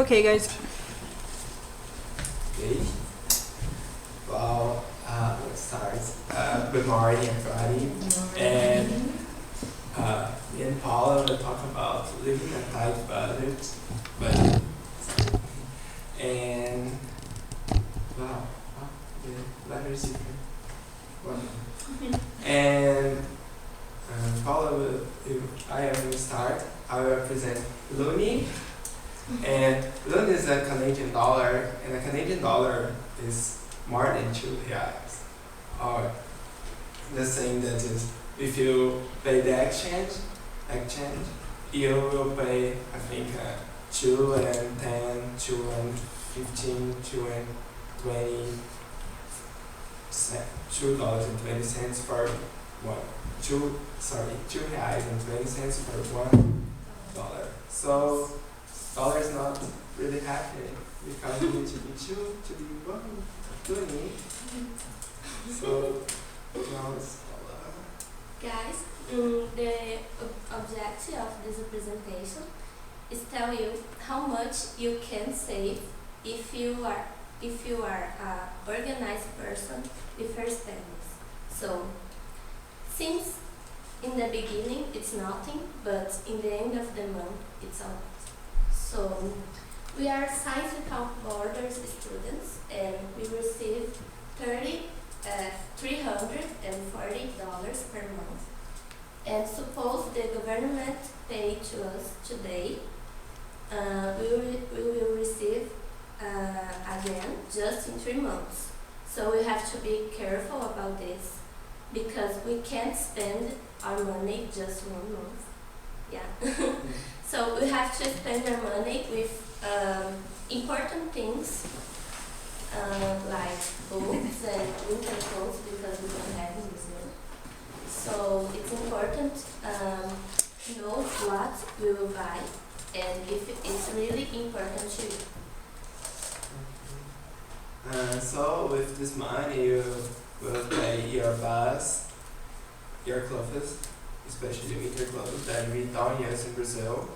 Okay, guys. Okay. Well, let's start. Good morning, everybody. And me and Paula will talk about living a tight budget. And wow, the letters different. Wow. And Paula I will start. I will present Luni. And Luni is a Canadian dollar, and a Canadian dollar is more than 2 reais. Or the same that is, if you pay the exchange, you will pay, I think, 2 and 10, 2 and 15, 2 and 20 $2.20 for one. 2 reais and 20 cents for $1. So dollar is not really happening because you need to be 2 to be 1, 20. So now it's Guys, the objective of this presentation is tell you how much you can save if you are a organized person with your spendings. So since in the beginning it's nothing, but in the end of the month it's a lot. So we are Science Without Borders students, and we receive $340 per month. And suppose the government pay to us today, we will receive again just in 3 months. So we have to be careful about this because we can't spend our money just 1 month. Yeah. So we have to spend our money with important things like books and winter clothes because we don't have in Brazil. So it's important to know what we will buy and if it's really important to you. So with this money you will pay your bus, your clothes, especially winter clothes that we don't use in Brazil,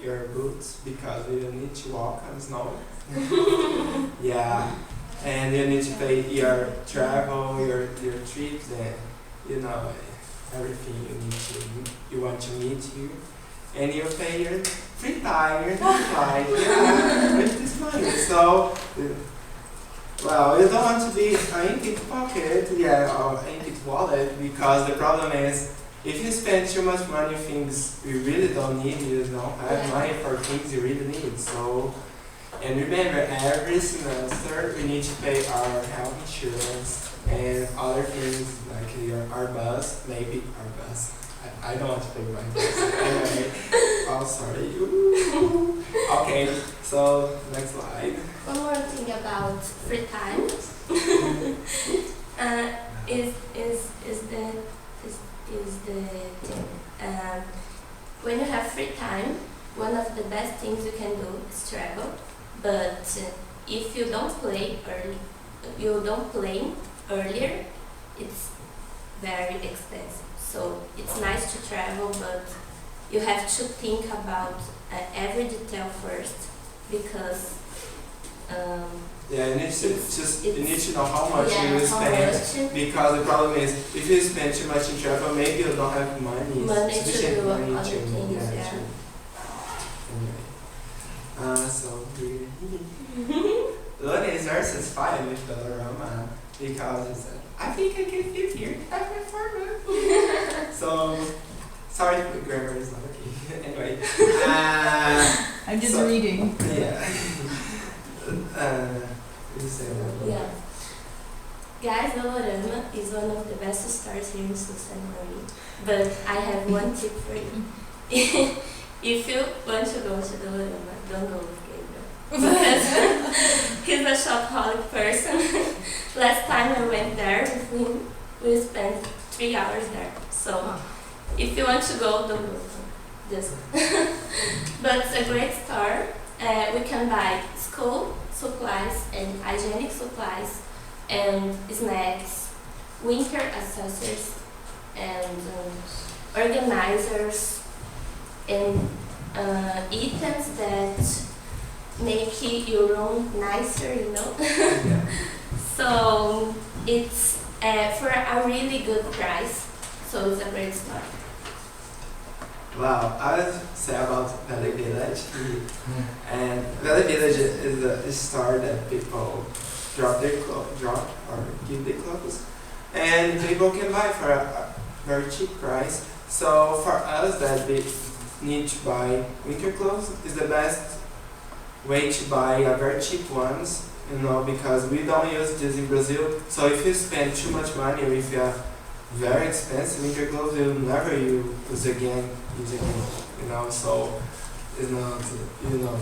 your boots because you need to walk on snow. Yeah, and you need to pay your travel, your trips, and everything you want to meet you, and you pay your free time, your flight, yeah, with this money. So, well, you don't want to be an empty pocket, or empty wallet, because the problem is, if you spend too much money on things you really don't need, you don't have money for things you really need. So, and remember, every semester we need to pay our health insurance and other things like our bus, maybe our bus. I don't want to pay my bus. Anyway, oh sorry. Ooh. Okay, so next slide. One more thing about free time is the thing. When you have free time, one of the best things you can do is travel. But if you don't play earlier, it's very expensive. So it's nice to travel, but you have to think about every detail first because you need to know how much you will spend, because the problem is if you spend too much in travel, maybe you don't have money to do money other things. Anyway. So Luna is very satisfied with the Algoma because he said, I think I can fit here at my apartment. So sorry if the grammar is not okay. Anyway. I'm just reading. Yeah. Yeah. Guys, Algoma is one of the best stores here in Sul Marie. But I have one tip for you. If you want to go to the Algoma, don't go with Gabriel. Because he's a shopaholic person. Last time I went there with him, we spent 3 hours there. So if you want to go, don't go. Just. But it's a great store. We can buy school supplies and hygienic supplies and snacks, winter accessories and organizers and items that make your room nicer, you know. Yeah. So it's for a really good price. So it's a great start. Wow, I would say about Valley Village. And Valley Village is a store that people drop or give their clothes, and people can buy for a very cheap price. So for us that we need to buy winter clothes is the best way to buy a very cheap ones, you know, because we don't use this in Brazil. So if you spend too much money with a very expensive winter clothes, you'll never use again, you know. So it's not, you know,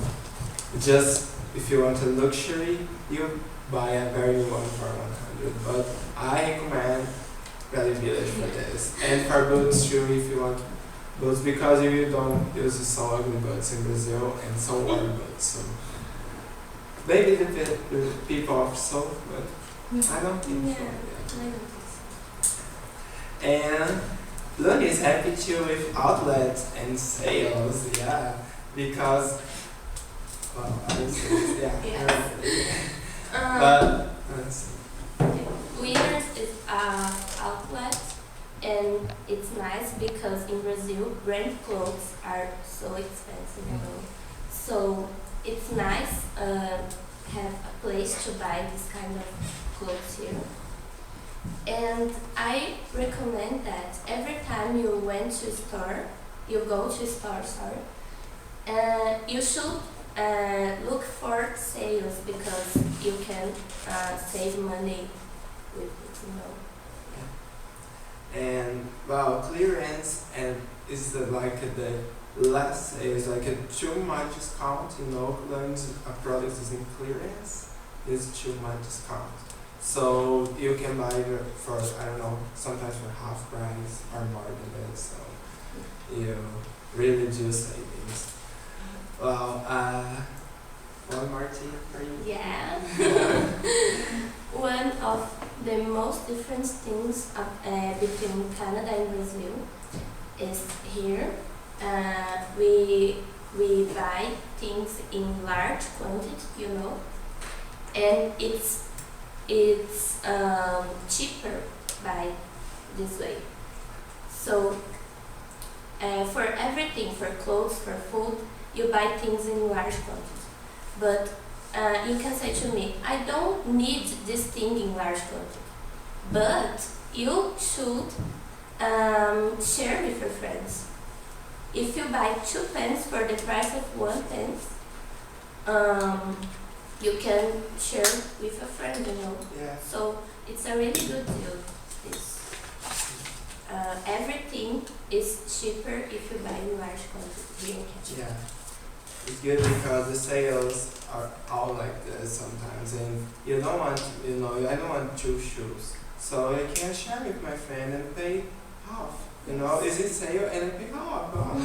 just if you want a luxury, you buy a very new one for 100. But I recommend Valley Village for this, and for boots too if you want boots, because you don't use so ugly boots in Brazil and so warm boots. So maybe the people are so, but I don't think Yeah, so. I don't think so. And Luni is happy too with outlets and sales, yeah, because, well, I would say this, yeah. Yeah. But, let's see. Winners is a outlet, and it's nice because in Brazil brand clothes are so expensive, you know. So it's nice have a place to buy this kind of clothes here. And I recommend that every time you went to a store, you go to a store, you should look for sales because you can save money with it, you know. And well, clearance and is like the less is like a too much discount, you know, when a product is in clearance is too much discount. So you can buy it for, I don't know, sometimes for half price or more than that. So you really do savings. Well, one more thing for you. Yeah. One of the most different things between Canada and Brazil is here we buy things in large quantity, you know, and it's cheaper by this way. So for everything, for clothes, for food, you buy things in large quantity. But you can say to me, I don't need this thing in large quantity. But you should share with your friends. If you buy 2 pens for the price of 1 pen, you can share with a friend, you know. Yeah. So it's a really good deal. This everything is cheaper if you buy in large quantity here in Canada. Yeah. It's good because the sales are all like this sometimes, and you don't want, you know, I don't want 2 shoes, so I can share with my friend and pay half. You know, is it sale and I pay half? Wow.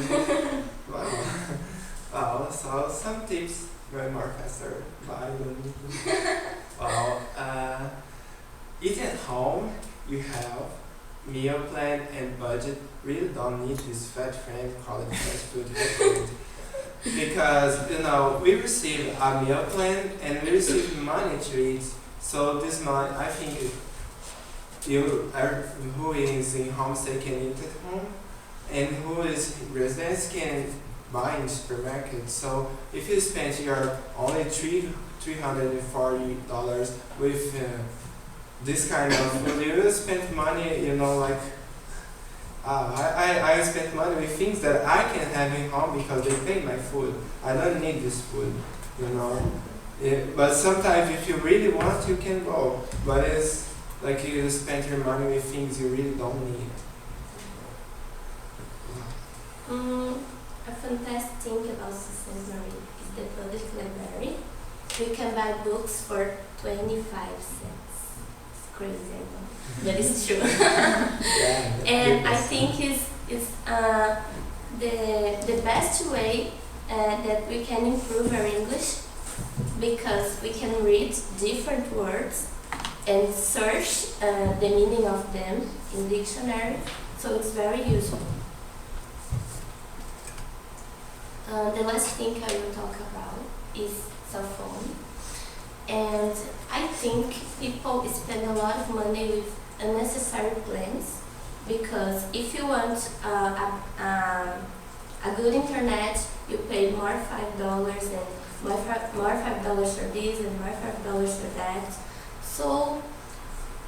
Wow. So some tips, very more faster. Buy them. Wow. Eat at home. You have meal plan and budget. Really don't need this fat friend called fast food. Because, you know, we receive a meal plan and we receive money to eat. So this money, I think who is in homestay can eat at home, and who is in residence can buy in supermarket. So if you spend your only $340 with this kind of food, you will spend money, you know, like I spend money with things that I can have in home because they pay my food. I don't need this food, you know. Yeah, but sometimes if you really want, you can go. But it's like you spend your money with things you really don't need. A fantastic thing about Sisse's is the public library. You can buy books for 25 cents. It's crazy, I know, but it's true. Yeah, And I think it's the best way that we can improve our English, because we can read different words and search the meaning of them in dictionary, so it's very useful. The last thing I will talk about is cell phone. And I think people spend a lot of money with unnecessary plans because if you want a good internet, you pay more $5 and more $5 for this and more $5 for that. So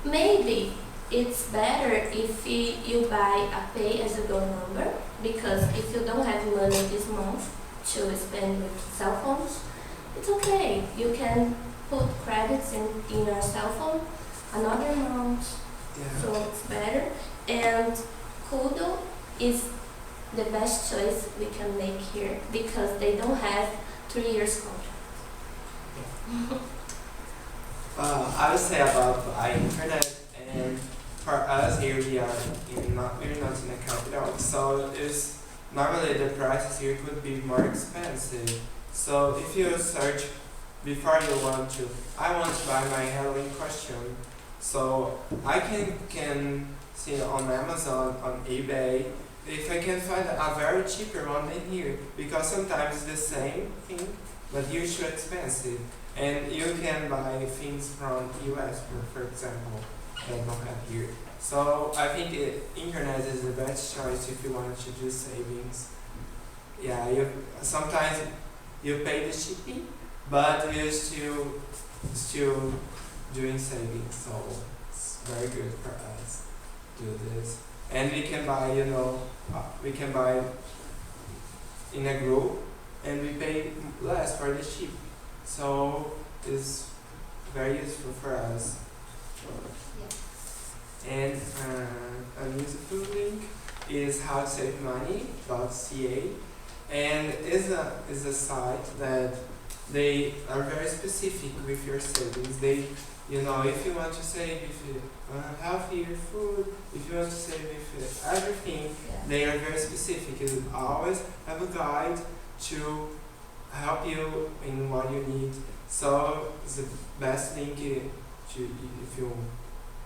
maybe it's better if you buy a pay-as-you-go number, because if you don't have money this month to spend with cell phones, it's okay. You can put credits in your cell phone another month, so it's better. And Kudo is the best choice we can make here because they don't have 3 years contract. I would say about internet, and for us here we're not in the capital, so it's normally the prices here could be more expensive. So if you search before you want to, I want to buy my Halloween costume, so I can see on Amazon, on eBay, if I can find a very cheaper one than here, because sometimes it's the same thing, but usually expensive. And you can buy things from US, for example, that don't have here. So I think internet is the best choice if you want to do savings. Yeah, sometimes you pay the shipping, but you're still doing savings. So it's very good for us to do this. And we can buy, we can buy in a group, and we pay less for the ship. So it's very useful for us. And a useful link is how to save money.ca, and is a site that they are very specific with your savings. They, if you want to save with healthier food, if you want to save with everything, they are very specific. You always have a guide to help you in what you need. So it's the best link if you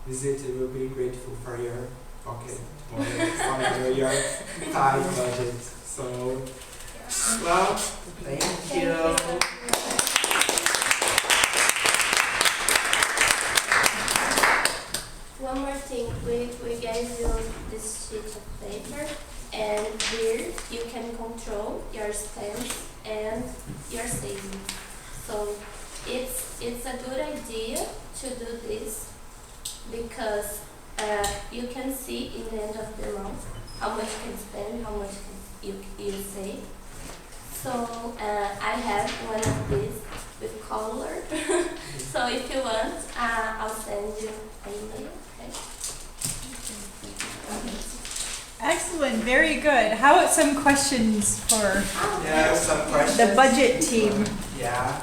visit. It will be grateful for your pocket for your tight budget. So, well, thank you. One more thing, we gave you this sheet of paper, and here you can control your spends and your savings. So it's a good idea to do this because you can see in the end of the month how much you can spend, how much you save. So I have one of these with color. So if you want, I'll send you an email. Okay. Excellent, very good. How about some questions for Yeah, some questions. the budget team? Yeah.